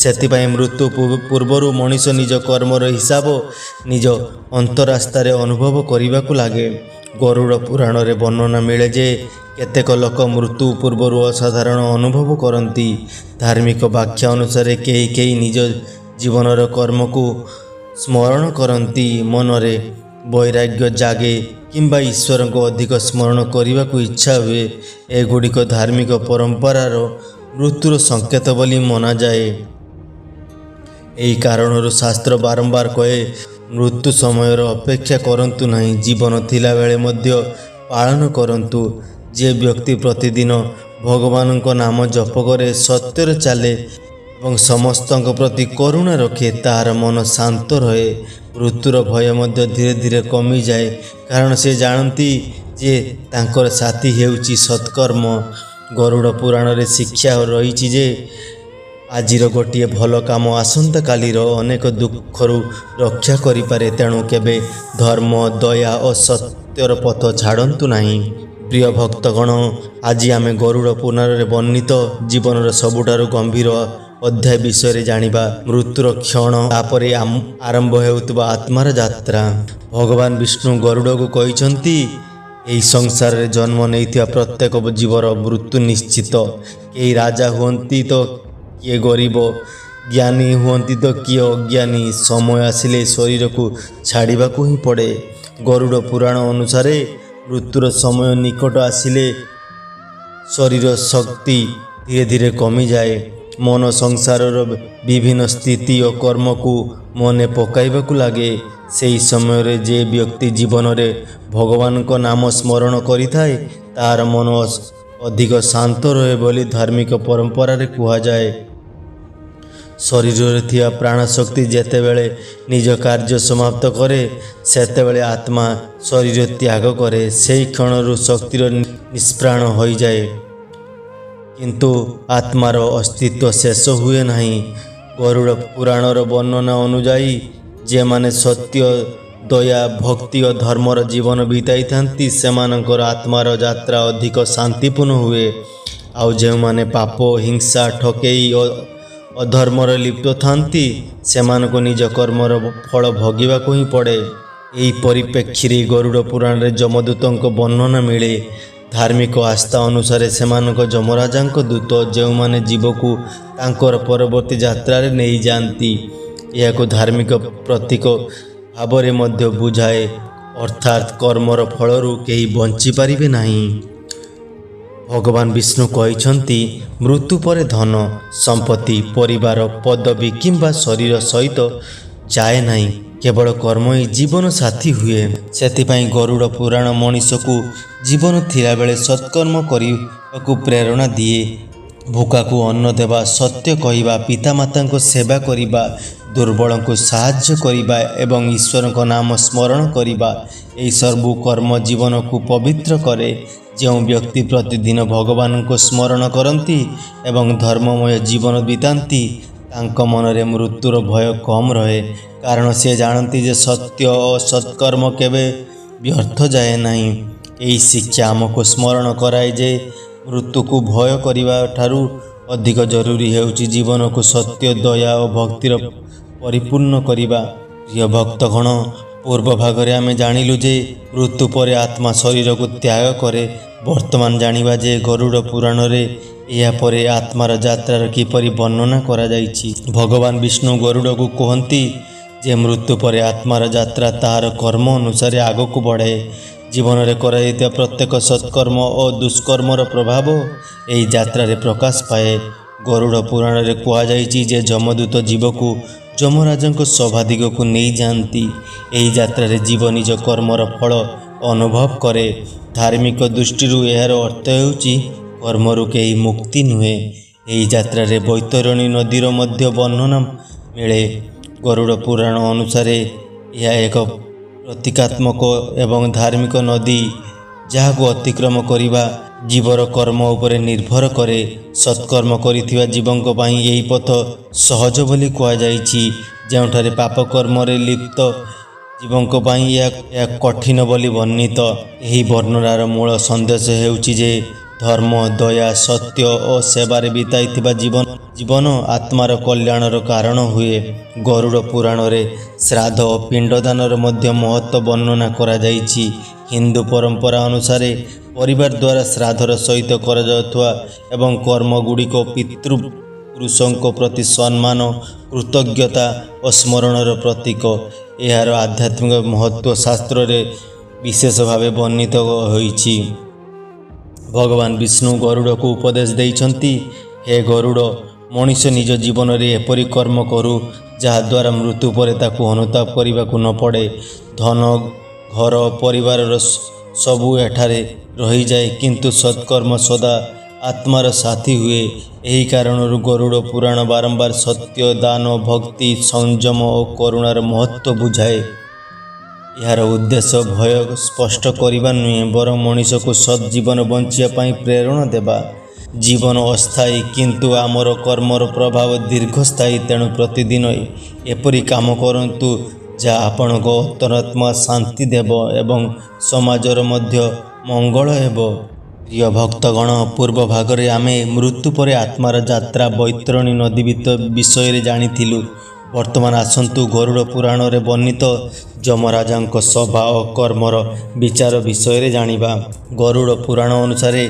ସେଥିପାଇଁ ମୃତ୍ୟୁ ପୂର୍ବରୁ ମଣିଷ ନିଜ କର୍ମର ହିସାବ ନିଜ ଅନ୍ତରାସ୍ତାରେ ଅନୁଭବ କରିବାକୁ ଲାଗେ। ଗରୁଡ଼ ପୁରାଣରେ ବର୍ଣ୍ଣନା ମିଳେ ଯେ କେତେକ ଲୋକ ମୃତ୍ୟୁ ପୂର୍ବରୁ ଅସାଧାରଣ ଅନୁଭବ କରନ୍ତି। ଧାର୍ମିକ ବ୍ୟାଖ୍ୟା ଅନୁସାରେ କେହି କେହି ନିଜ ଜୀବନର କର୍ମକୁ ସ୍ମରଣ କରନ୍ତି, ମନରେ ବୈରାଗ୍ୟ ଜାଗେ କିମ୍ବା ଈଶ୍ୱରଙ୍କ ଅଧିକ ସ୍ମରଣ କରିବାକୁ ଇଚ୍ଛା ହୁଏ। ଏଗୁଡ଼ିକ ଧାର୍ମିକ ପରମ୍ପରାର ମୃତ୍ୟୁର ସଂକେତ ବୋଲି ମନାଯାଏ। ଏହି କାରଣରୁ ଶାସ୍ତ୍ର ବାରମ୍ବାର କହେ, ମୃତ୍ୟୁ ସମୟର ଅପେକ୍ଷା କରନ୍ତୁ ନାହିଁ, ଜୀବନ ଥିଲାବେଳେ ମଧ୍ୟ ପାଳନ କରନ୍ତୁ। ଯେ ବ୍ୟକ୍ତି ପ୍ରତିଦିନ ଭଗବାନଙ୍କ ନାମ ଜପ କରେ, ସତ୍ୟରେ ଚାଲେ ଏବଂ ସମସ୍ତଙ୍କ ପ୍ରତି କରୁଣା ରଖେ, ତାହାର ମନ ଶାନ୍ତ ରହେ। ମୃତ୍ୟୁର ଭୟ ମଧ୍ୟ ଧୀରେ ଧୀରେ କମିଯାଏ, କାରଣ ସେ ଜାଣନ୍ତି ଯେ ତାଙ୍କର ସାଥୀ ହେଉଛି ସତ୍କର୍ମ। ଗରୁଡ଼ ପୁରାଣରେ ଶିକ୍ଷା ରହିଛି ଯେ ଆଜିର ଗୋଟିଏ ଭଲ କାମ ଆସନ୍ତାକାଲିର ଅନେକ ଦୁଃଖରୁ ରକ୍ଷା କରିପାରେ। ତେଣୁ କେବେ ଧର୍ମ, ଦୟା ଓ ସତ୍ୟର ପଥ ଛାଡ଼ନ୍ତୁ ନାହିଁ। ପ୍ରିୟ ଭକ୍ତଗଣ, ଆଜି ଆମେ ଗରୁଡ଼ ପୁରାଣରେ ବର୍ଣ୍ଣିତ ଜୀବନର ସବୁଠାରୁ ଗମ୍ଭୀର ଅଧ୍ୟାୟ ବିଷୟରେ ଜାଣିବା। ମୃତ୍ୟୁର କ୍ଷଣ, ତାପରେ ଆରମ୍ଭ ହେଉଥିବା ଆତ୍ମାର ଯାତ୍ରା। ଭଗବାନ ବିଷ୍ଣୁ ଗରୁଡ଼କୁ କହିଛନ୍ତି, ଏହି ସଂସାରରେ ଜନ୍ମ ନେଇଥିବା ପ୍ରତ୍ୟେକ ଜୀବର ମୃତ୍ୟୁ ନିଶ୍ଚିତ। କେହି ରାଜା ହୁଅନ୍ତି ତ କିଏ ଗରିବ, ଜ୍ଞାନୀ ହୁଅନ୍ତି ତ କିଏ ଅଜ୍ଞାନୀ, ସମୟ ଆସିଲେ ଶରୀରକୁ ଛାଡ଼ିବାକୁ ହିଁ ପଡ଼େ। ଗରୁଡ଼ ପୁରାଣ ଅନୁସାରେ ମୃତ୍ୟୁର ସମୟ ନିକଟ ଆସିଲେ ଶରୀର ଶକ୍ତି ଧୀରେ ଧୀରେ କମିଯାଏ। ମନ ସଂସାରର ବିଭିନ୍ନ ସ୍ଥିତି ଓ କର୍ମକୁ ମନେ ପକାଇବାକୁ ଲାଗେ। ସେହି ସମୟରେ ଯେ ବ୍ୟକ୍ତି ଜୀବନରେ ଭଗବାନଙ୍କ ନାମ ସ୍ମରଣ କରିଥାଏ, ତାହାର ମନ ଅଧିକ ଶାନ୍ତ ରହେ ବୋଲି ଧାର୍ମିକ ପରମ୍ପରାରେ କୁହାଯାଏ। ଶରୀରରେ ଥିବା ପ୍ରାଣଶକ୍ତି ଯେତେବେଳେ ନିଜ କାର୍ଯ୍ୟ ସମାପ୍ତ କରେ, ସେତେବେଳେ ଆତ୍ମା ଶରୀର ତ୍ୟାଗ କରେ। ସେହି କ୍ଷଣରୁ ଶକ୍ତିର ନିଷ୍ପ୍ରାଣ ହୋଇଯାଏ, କିନ୍ତୁ ଆତ୍ମାର ଅସ୍ତିତ୍ୱ ଶେଷ ହୁଏ ନାହିଁ। ଗରୁଡ଼ ପୁରାଣର ବର୍ଣ୍ଣନା ଅନୁଯାୟୀ ଯେଉଁମାନେ ସତ୍ୟ, ଦୟା, ଭକ୍ତି ଓ ଧର୍ମର ଜୀବନ ବିତାଇଥାନ୍ତି, ସେମାନଙ୍କର ଆତ୍ମାର ଯାତ୍ରା ଅଧିକ ଶାନ୍ତିପୂର୍ଣ୍ଣ ହୁଏ। ଆଉ ଯେଉଁମାନେ ପାପ, ହିଂସା, ଠକେଇ ଓ ଅଧର୍ମରେ ଲିପ୍ତ ଥାନ୍ତି, ସେମାନଙ୍କୁ ନିଜ କର୍ମର ଫଳ ଭୋଗିବାକୁ ହିଁ ପଡ଼େ। ଏହି ପରିପ୍ରେକ୍ଷୀରେ ଗରୁଡ଼ ପୁରାଣରେ ଯମଦୂତଙ୍କ ବର୍ଣ୍ଣନା ମିଳେ। ଧାର୍ମିକ ଆସ୍ଥା ଅନୁସାରେ ସେମାନଙ୍କ ଯମରାଜାଙ୍କ ଦୂତ, ଯେଉଁମାନେ ଜୀବକୁ ତାଙ୍କର ପରବର୍ତ୍ତୀ ଯାତ୍ରାରେ ନେଇଯାଆନ୍ତି। ଏହାକୁ ଧାର୍ମିକ ପ୍ରତୀକ ଭାବରେ ମଧ୍ୟ ବୁଝାଏ, ଅର୍ଥାତ୍ କର୍ମର ଫଳରୁ କେହି ବଞ୍ଚିପାରିବେ ନାହିଁ। ଭଗବାନ ବିଷ୍ଣୁ କହିଛନ୍ତି, ମୃତ୍ୟୁ ପରେ ଧନ, ସମ୍ପତ୍ତି, ପରିବାର, ପଦବୀ କିମ୍ବା ଶରୀର ସହିତ ଯାଏ ନାହିଁ, କେବଳ କର୍ମ ହିଁ ଜୀବନ ସାଥୀ ହୁଏ। ସେଥିପାଇଁ ଗରୁଡ଼ ପୁରାଣ ମଣିଷକୁ ଜୀବନ ଥିଲାବେଳେ ସତ୍କର୍ମ କରିବାକୁ ପ୍ରେରଣା ଦିଏ। ଭୋକାକୁ ଅନ୍ନ ଦେବା, ସତ୍ୟ କହିବା, ପିତାମାତାଙ୍କ ସେବା କରିବା, ଦୁର୍ବଳଙ୍କୁ ସାହାଯ୍ୟ କରିବା ଏବଂ ଈଶ୍ୱରଙ୍କ ନାମ ସ୍ମରଣ କରିବା, ଏହି ସବୁ କର୍ମ ଜୀବନକୁ ପବିତ୍ର କରେ। ଯେଉଁ ବ୍ୟକ୍ତି ପ୍ରତିଦିନ ଭଗବାନଙ୍କୁ ସ୍ମରଣ କରନ୍ତି ଏବଂ ଧର୍ମମୟ ଜୀବନ ବିତାନ୍ତି, ତାଙ୍କ ମନରେ ମୃତ୍ୟୁର ଭୟ କମ୍ ରହେ, କାରଣ ସେ ଜାଣନ୍ତି ଯେ ସତ୍ୟ ଓ ସତ୍କର୍ମ କେବେ ବ୍ୟର୍ଥ ଯାଏ ନାହିଁ। ଏହି ଶିକ୍ଷା ଆମକୁ ସ୍ମରଣ କରାଏ ଯେ ମୃତ୍ୟୁକୁ ଭୟ କରିବା ଠାରୁ ଅଧିକ ଜରୁରୀ ହେଉଛି ଜୀବନକୁ ସତ୍ୟ, ଦୟା ଓ ଭକ୍ତିର ପରିପୂର୍ଣ୍ଣ କରିବା। ପ୍ରିୟ ଭକ୍ତଗଣ, ପୂର୍ବ ଭାଗରେ ଆମେ ଜାଣିଲୁ ଯେ ମୃତ୍ୟୁ ପରେ ଆତ୍ମା ଶରୀରକୁ ତ୍ୟାଗ କରେ। ବର୍ତ୍ତମାନ ଜାଣିବା ଯେ ଗରୁଡ଼ ପୁରାଣରେ ଏହାପରେ ଆତ୍ମାର ଯାତ୍ରାର କିପରି ବର୍ଣ୍ଣନା କରାଯାଇଛି। ଭଗବାନ ବିଷ୍ଣୁ ଗରୁଡ଼କୁ କୁହନ୍ତି ଯେ ମୃତ୍ୟୁ ପରେ ଆତ୍ମାର ଯାତ୍ରା ତାହାର କର୍ମ ଅନୁସାରେ ଆଗକୁ ବଢ଼େ। ଜୀବନରେ କରାଯାଇଥିବା ପ୍ରତ୍ୟେକ ସତ୍କର୍ମ ଓ ଦୁଷ୍କର୍ମର ପ୍ରଭାବ ଏହି ଯାତ୍ରାରେ ପ୍ରକାଶ ପାଏ। ଗରୁଡ଼ ପୁରାଣରେ କୁହାଯାଇଛି ଯେ ଯମଦୂତ ଜୀବକୁ ଯମରାଜଙ୍କ ସଭା ଦିଗକୁ ନେଇଯାଆନ୍ତି। ଏହି ଯାତ୍ରାରେ ଜୀବ ନିଜ କର୍ମର ଫଳ ଅନୁଭବ କରେ। ଧାର୍ମିକ ଦୃଷ୍ଟିରୁ ଏହାର ଅର୍ଥ ହେଉଛି କର୍ମରୁ କେହି ମୁକ୍ତି ନୁହେଁ। ଏହି ଯାତ୍ରାରେ ବୈତରଣୀ ନଦୀର ମଧ୍ୟ ବର୍ଣ୍ଣନା ମିଳେ। ଗରୁଡ଼ ପୁରାଣ ଅନୁସାରେ ଏହା ଏକ ପ୍ରତୀକାତ୍ମକ ଏବଂ ଧାର୍ମିକ ନଦୀ। ଯାହାକୁ ଅତିକ୍ରମ କରିବା ଜୀବର କର୍ମ ଉପରେ ନିର୍ଭର କରେ। ସତ୍କର୍ମ କରିଥିବା ଜୀବଙ୍କ ପାଇଁ ଏହି ପଥ ସହଜ ବୋଲି କୁହାଯାଇଛି, ଯେଉଁଠାରେ ପାପ କର୍ମରେ ଲିପ୍ତ ଜୀବଙ୍କ ପାଇଁ ଏହା କଠିନ ବୋଲି ବର୍ଣ୍ଣିତ। ଏହି ବର୍ଣ୍ଣନାର ମୂଳ ସନ୍ଦେଶ ହେଉଛି ଯେ ଧର୍ମ, ଦୟା, ସତ୍ୟ ଓ ସେବାରେ ବିତାଇଥିବା ଜୀବନ ଆତ୍ମାର କଲ୍ୟାଣର କାରଣ ହୁଏ। ଗରୁଡ଼ ପୁରାଣରେ ଶ୍ରାଦ୍ଧ ଓ ପିଣ୍ଡଦାନର ମଧ୍ୟ ମହତ୍ତ୍ୱ ବର୍ଣ୍ଣନା କରାଯାଇଛି। ହିନ୍ଦୁ ପରମ୍ପରା ଅନୁସାରେ ପରିବାର ଦ୍ୱାରା ଶ୍ରାଦ୍ଧର ସହିତ କରାଯାଉଥିବା ଏବଂ କର୍ମଗୁଡ଼ିକ ପିତୃପୁରୁଷଙ୍କ ପ୍ରତି ସମ୍ମାନ, କୃତଜ୍ଞତା ଓ ସ୍ମରଣର ପ୍ରତୀକ। ଏହାର ଆଧ୍ୟାତ୍ମିକ ମହତ୍ତ୍ୱ ଶାସ୍ତ୍ରରେ ବିଶେଷ ଭାବେ ବର୍ଣ୍ଣିତ ହୋଇଛି। ଭଗବାନ ବିଷ୍ଣୁ ଗରୁଡ଼କୁ ଉପଦେଶ ଦେଇଛନ୍ତି, ହେ ଗରୁଡ଼, ମଣିଷ ନିଜ ଜୀବନରେ ଏପରି କର୍ମ କରୁ ଯାହାଦ୍ୱାରା ମୃତ୍ୟୁ ପରେ ତାକୁ ଅନୁତାପ କରିବାକୁ ନ ପଡ଼େ। ଧନ, ଘର, ପରିବାରର ସବୁ ଏଠାରେ ରହିଯାଏ, କିନ୍ତୁ ସତ୍କର୍ମ ସଦା ଆତ୍ମାର ସାଥୀ ହୁଏ। ଏହି କାରଣରୁ ଗରୁଡ଼ ପୁରାଣ ବାରମ୍ବାର ସତ୍ୟ, ଦାନ, ଭକ୍ତି, ସଂଯମ ଓ କରୁଣାର ମହତ୍ତ୍ୱ ବୁଝାଏ। ଏହାର ଉଦ୍ଦେଶ୍ୟ ଭୟ ସ୍ପଷ୍ଟ କରିବା ନୁହେଁ, ବରଂ ମଣିଷକୁ ସତ୍ ଜୀବନ ବଞ୍ଚିବା ପାଇଁ ପ୍ରେରଣା ଦେବା। ଜୀବନ ଅସ୍ଥାୟୀ, କିନ୍ତୁ ଆମର କର୍ମର ପ୍ରଭାବ ଦୀର୍ଘସ୍ଥାୟୀ। ତେଣୁ ପ୍ରତିଦିନ ଏପରି କାମ କରନ୍ତୁ ଯାହା ଆପଣଙ୍କ ଅନ୍ତରାତ୍ମା ଶାନ୍ତି ଦେବ ଏବଂ ସମାଜର ମଧ୍ୟ ମଙ୍ଗଳ ହେବ। ପ୍ରିୟ ଭକ୍ତଗଣ, ପୂର୍ବ ଭାଗରେ ଆମେ ମୃତ୍ୟୁ ପରେ ଆତ୍ମାର ଯାତ୍ରା ବୈତରଣୀ ନଦୀ ବିଷୟରେ ଜାଣିଥିଲୁ। ବର୍ତ୍ତମାନ ଆସନ୍ତୁ ଗରୁଡ଼ ପୁରାଣରେ ବର୍ଣ୍ଣିତ ଯମରାଜାଙ୍କ ସଭା ଓ କର୍ମର ବିଚାର ବିଷୟରେ ଜାଣିବା। ଗରୁଡ଼ ପୁରାଣ ଅନୁସାରେ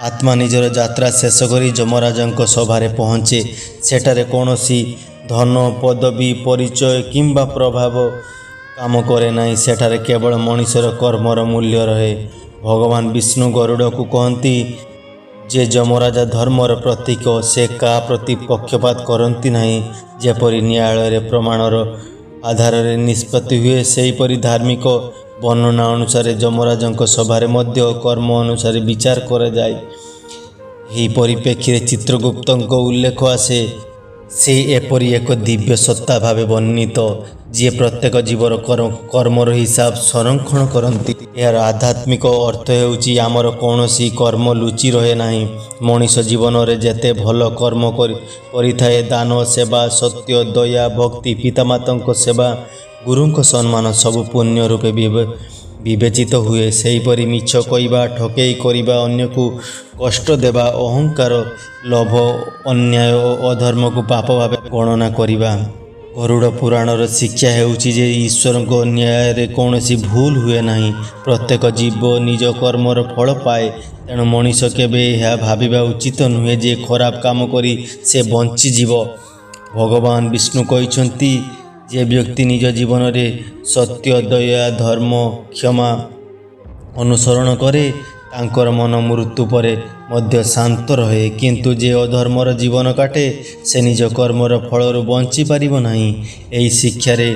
ଆତ୍ମା ନିଜର ଯାତ୍ରା ଶେଷ କରି ଯମରାଜାଙ୍କ ସଭାରେ ପହଞ୍ଚେ। ସେଠାରେ କୌଣସି ଧନ, ପଦବୀ, ପରିଚୟ କିମ୍ବା ପ୍ରଭାବ କାମ କରେ ନାହିଁ। ସେଠାରେ କେବଳ ମଣିଷର କର୍ମର ମୂଲ୍ୟ ରହେ। ଭଗବାନ ବିଷ୍ଣୁ ଗରୁଡ଼କୁ କହନ୍ତି ଯେ ଯମରାଜା ଧର୍ମର ପ୍ରତୀକ। ସେ କାହା ପ୍ରତି ପକ୍ଷପାତ କରନ୍ତି ନାହିଁ। ଯେପରି ନ୍ୟାୟାଳୟରେ ପ୍ରମାଣର ଆଧାରରେ ନିଷ୍ପତ୍ତି ହୁଏ, ସେହିପରି ଧାର୍ମିକ ବର୍ଣ୍ଣନା ଅନୁସାରେ ଯମରାଜଙ୍କ ସଭାରେ ମଧ୍ୟ କର୍ମ ଅନୁସାରେ ବିଚାର କରାଯାଏ। ଏହି ପରିପ୍ରେକ୍ଷୀରେ ଚିତ୍ରଗୁପ୍ତଙ୍କ ଉଲ୍ଲେଖ ଆସେ। ସେ ଏପରି ଏକ ଦିବ୍ୟ ସତ୍ତା ଭାବେ ବର୍ଣ୍ଣିତ, ଯିଏ ପ୍ରତ୍ୟେକ ଜୀବର କର୍ମର ହିସାବ ସଂରକ୍ଷଣ କରନ୍ତି। ଏହାର ଆଧ୍ୟାତ୍ମିକ ଅର୍ଥ ହେଉଛି ଆମର କୌଣସି କର୍ମ ଲୁଚି ରହେ ନାହିଁ। ମଣିଷ ଜୀବନରେ ଯେତେ ଭଲ କର୍ମ କରିଥାଏ, ଦାନ, ସେବା, ସତ୍ୟ, ଦୟା, ଭକ୍ତି, ପିତାମାତାଙ୍କ ସେବା, ଗୁରୁଙ୍କ ସମ୍ମାନ, ସବୁ ପୁଣ୍ୟ ରୂପେ ବିବେଚିତ ହୁଏ। ସେହିପରି ମିଛ କହିବା, ଠକେଇ କରିବା, ଅନ୍ୟକୁ କଷ୍ଟ ଦେବା, ଅହଙ୍କାର, ଲୋଭ, ଅନ୍ୟାୟ ଓ ଅଧର୍ମକୁ ପାପ ଭାବେ ଗଣନା କରିବା। ଗରୁଡ଼ ପୁରାଣର ଶିକ୍ଷା ହେଉଛି ଯେ ଈଶ୍ୱରଙ୍କ ନ୍ୟାୟରେ କୌଣସି ଭୁଲ ହୁଏ ନାହିଁ। ପ୍ରତ୍ୟେକ ଜୀବ ନିଜ କର୍ମର ଫଳ ପାଏ। ତେଣୁ ମଣିଷ କେବେ ଏହା ଭାବିବା ଉଚିତ ନୁହେଁ ଯେ ଖରାପ କାମ କରି ସେ ବଞ୍ଚିଯିବ। ଭଗବାନ ବିଷ୍ଣୁ କହିଛନ୍ତି, ଯେ ବ୍ୟକ୍ତି ନିଜ ଜୀବନରେ ସତ୍ୟ, ଦୟା, ଧର୍ମ, କ୍ଷମା ଅନୁସରଣ କରେ, ତାଙ୍କର ମନ ମୃତ୍ୟୁ ପରେ ମଧ୍ୟ ଶାନ୍ତ ରହେ। କିନ୍ତୁ ଯେ ଅଧର୍ମର ଜୀବନ କାଟେ, ସେ ନିଜ କର୍ମର ଫଳରୁ ବଞ୍ଚିପାରିବ ନାହିଁ। ଏହି ଶିକ୍ଷାରେ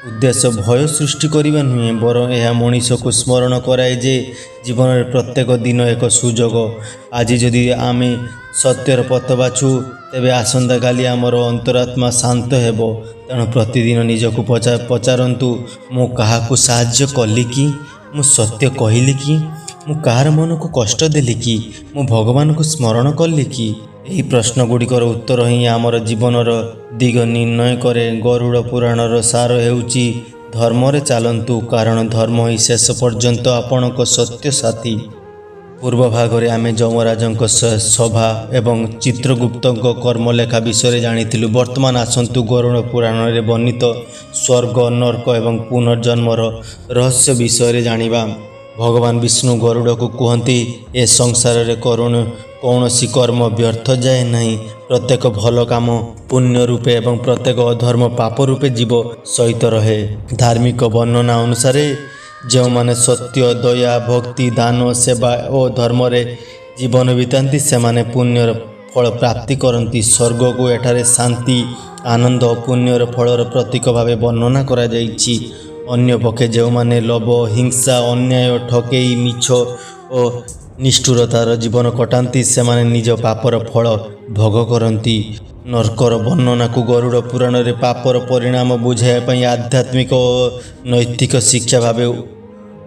ଉଦ୍ଦେଶ୍ୟ ଭୟ ସୃଷ୍ଟି କରିବା ନୁହେଁ, ବରଂ ଏହା ମଣିଷକୁ ସ୍ମରଣ କରାଏ ଯେ ଜୀବନରେ ପ୍ରତ୍ୟେକ ଦିନ ଏକ ସୁଯୋଗ। ଆଜି ଯଦି ଆମେ ସତ୍ୟର ପଥ ବାଛୁ, ତେବେ ଆସନ୍ତାକାଲି ଆମର ଅନ୍ତରାତ୍ମା ଶାନ୍ତ ହେବ। ତେଣୁ ପ୍ରତିଦିନ ନିଜକୁ ପଚାରନ୍ତୁ, ମୁଁ କାହାକୁ ସାହାଯ୍ୟ କଲି କି? ମୁଁ ସତ୍ୟ କହିଲି କି? ମୁଁ କାହାର ମନକୁ କଷ୍ଟ ଦେଲି କି? ମୁଁ ଭଗବାନଙ୍କୁ ସ୍ମରଣ କଲି କି? ଏହି ପ୍ରଶ୍ନଗୁଡ଼ିକର ଉତ୍ତର ହିଁ ଆମର ଜୀବନର ଦିଗ ନିର୍ଣ୍ଣୟ କରେ। ଗରୁଡ଼ ପୁରାଣର ସାର ହେଉଛି, ଧର୍ମରେ ଚାଲନ୍ତୁ, କାରଣ ଧର୍ମ ହିଁ ଶେଷ ପର୍ଯ୍ୟନ୍ତ ଆପଣଙ୍କ ସତ୍ୟ ସାଥୀ। ପୂର୍ବ ଭାଗରେ ଆମେ ଯମରାଜଙ୍କ ସଭା ଏବଂ ଚିତ୍ରଗୁପ୍ତଙ୍କ କର୍ମଲେଖା ବିଷୟରେ ଜାଣିଥିଲୁ। ବର୍ତ୍ତମାନ ଆସନ୍ତୁ ଗରୁଡ଼ ପୁରାଣରେ ବର୍ଣ୍ଣିତ ସ୍ୱର୍ଗ, ନର୍କ ଏବଂ ପୁନର୍ଜନ୍ମର ରହସ୍ୟ ବିଷୟରେ ଜାଣିବା। ଭଗବାନ ବିଷ୍ଣୁ ଗରୁଡ଼କୁ କୁହନ୍ତି, ଏ ସଂସାରରେ କୌଣସି କର୍ମ ବ୍ୟର୍ଥ ଯାଏ ନାହିଁ। ପ୍ରତ୍ୟେକ ଭଲ କାମ ପୁଣ୍ୟ ରୂପେ ଏବଂ ପ୍ରତ୍ୟେକ ଅଧର୍ମ ପାପ ରୂପେ ଜୀବ ସହିତ ରହେ। ଧାର୍ମିକ ବର୍ଣ୍ଣନା ଅନୁସାରେ ଯେଉଁମାନେ ସତ୍ୟ, ଦୟା, ଭକ୍ତି, ଦାନ, ସେବା ଓ ଧର୍ମରେ ଜୀବନ ବିତାନ୍ତି, ସେମାନେ ପୁଣ୍ୟର ଫଳ ପ୍ରାପ୍ତି କରନ୍ତି। ସ୍ୱର୍ଗକୁ ଏଠାରେ ଶାନ୍ତି, ଆନନ୍ଦ ଓ ପୁଣ୍ୟର ଫଳର ପ୍ରତୀକ ଭାବେ ବର୍ଣ୍ଣନା କରାଯାଇଛି। ଅନ୍ୟପକ୍ଷେ ଯେଉଁମାନେ ଲୋଭ, ହିଂସା, ଅନ୍ୟାୟ, ଠକେଇ, ମିଛ ଓ ନିଷ୍ଠୁରତାର ଜୀବନ କଟାନ୍ତି, ସେମାନେ ନିଜ ପାପର ଫଳ ଭୋଗ କରନ୍ତି। ନର୍କର ବର୍ଣ୍ଣନାକୁ ଗରୁଡ଼ ପୁରାଣରେ ପାପର ପରିଣାମ ବୁଝାଇବା ପାଇଁ ଆଧ୍ୟାତ୍ମିକ ଓ ନୈତିକ ଶିକ୍ଷା ଭାବେ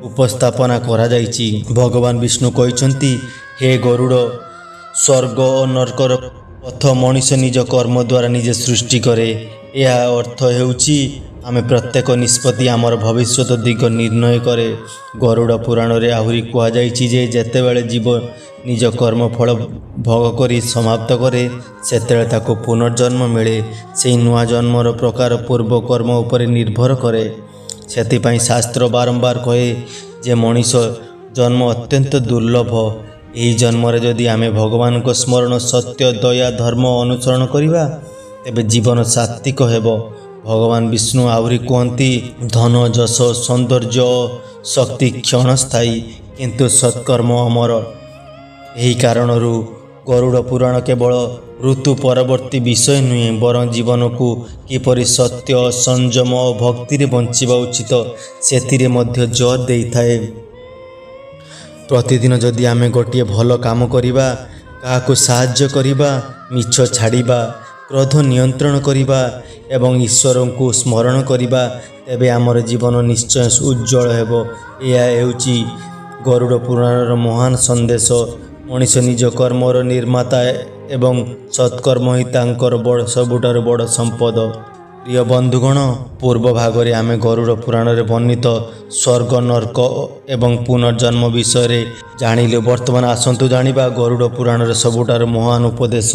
ଉପସ୍ଥାପନା କରାଯାଇଛି। ଭଗବାନ ବିଷ୍ଣୁ କହିଛନ୍ତି, ହେ ଗରୁଡ଼, ସ୍ୱର୍ଗ ଓ ନର୍କର ପଥ ମଣିଷ ନିଜ କର୍ମ ଦ୍ୱାରା ନିଜେ ସୃଷ୍ଟି କରେ। ଏହା ଅର୍ଥ ହେଉଛି ଆମେ ପ୍ରତ୍ୟେକ ନିଷ୍ପତ୍ତି ଆମର ଭବିଷ୍ୟତ ଦିଗ ନିର୍ଣ୍ଣୟ କରେ। ଗରୁଡ଼ ପୁରାଣରେ ଆହୁରି କୁହାଯାଇଛି ଯେ ଯେତେବେଳେ ଜୀବ ନିଜ କର୍ମଫଳ ଭୋଗ କରି ସମାପ୍ତ କରେ ସେତେବେଳେ ତାକୁ ପୁନର୍ଜନ୍ମ ମିଳେ। ସେହି ନୂଆ ଜନ୍ମର ପ୍ରକାର ପୂର୍ବ କର୍ମ ଉପରେ ନିର୍ଭର କରେ। ସେଥିପାଇଁ ଶାସ୍ତ୍ର ବାରମ୍ବାର କହେ ଯେ ମଣିଷ ଜନ୍ମ ଅତ୍ୟନ୍ତ ଦୁର୍ଲଭ। ଏହି ଜନ୍ମରେ ଯଦି ଆମେ ଭଗବାନଙ୍କ ସ୍ମରଣ, ସତ୍ୟ, ଦୟା, ଧର୍ମ ଅନୁସରଣ କରିବା ତେବେ ଜୀବନ ସାତ୍ତ୍ୱିକ ହେବ। ଭଗବାନ ବିଷ୍ଣୁ ଆହୁରି କୁହନ୍ତି, ଧନ, ଯଶ, ସୌନ୍ଦର୍ଯ୍ୟ ଓ ଶକ୍ତି କ୍ଷଣସ୍ଥାୟୀ, କିନ୍ତୁ ସତ୍କର୍ମ ଅମର। ଏହି କାରଣରୁ ଗରୁଡ଼ ପୁରାଣ କେବଳ ଋତୁ ପରବର୍ତ୍ତୀ ବିଷୟ ନୁହେଁ, ବରଂ ଜୀବନକୁ କିପରି ସତ୍ୟ, ସଂଯମ ଓ ଭକ୍ତିରେ ବଞ୍ଚିବା ଉଚିତ ସେଥିରେ ମଧ୍ୟ ଜୋର ଦେଇଥାଏ। ପ୍ରତିଦିନ ଯଦି ଆମେ ଗୋଟିଏ ଭଲ କାମ କରିବା, କାହାକୁ ସାହାଯ୍ୟ କରିବା, ମିଛ ଛାଡ଼ିବା, କ୍ରୋଧ ନିୟନ୍ତ୍ରଣ କରିବା ଏବଂ ଈଶ୍ୱରଙ୍କୁ ସ୍ମରଣ କରିବା ତେବେ ଆମର ଜୀବନ ନିଶ୍ଚୟ ଉଜ୍ଜ୍ୱଳ ହେବ। ଏହା ହେଉଛି ଗରୁଡ଼ ପୁରାଣର ମହାନ ସନ୍ଦେଶ। ମଣିଷ ନିଜ କର୍ମର ନିର୍ମାତା ଏବଂ ସତ୍କର୍ମ ହିଁ ତାଙ୍କର ସବୁଠାରୁ ବଡ଼ ସମ୍ପଦ। ପ୍ରିୟ ବନ୍ଧୁଗଣ, ପୂର୍ବ ଭାଗରେ ଆମେ ଗରୁଡ଼ ପୁରାଣରେ ବର୍ଣ୍ଣିତ ସ୍ୱର୍ଗ, ନର୍କ ଏବଂ ପୁନର୍ଜନ୍ମ ବିଷୟରେ ଜାଣିଲୁ। ବର୍ତ୍ତମାନ ଆସନ୍ତୁ ଜାଣିବା ଗରୁଡ଼ ପୁରାଣର ସବୁଠାରୁ ମହାନ ଉପଦେଶ,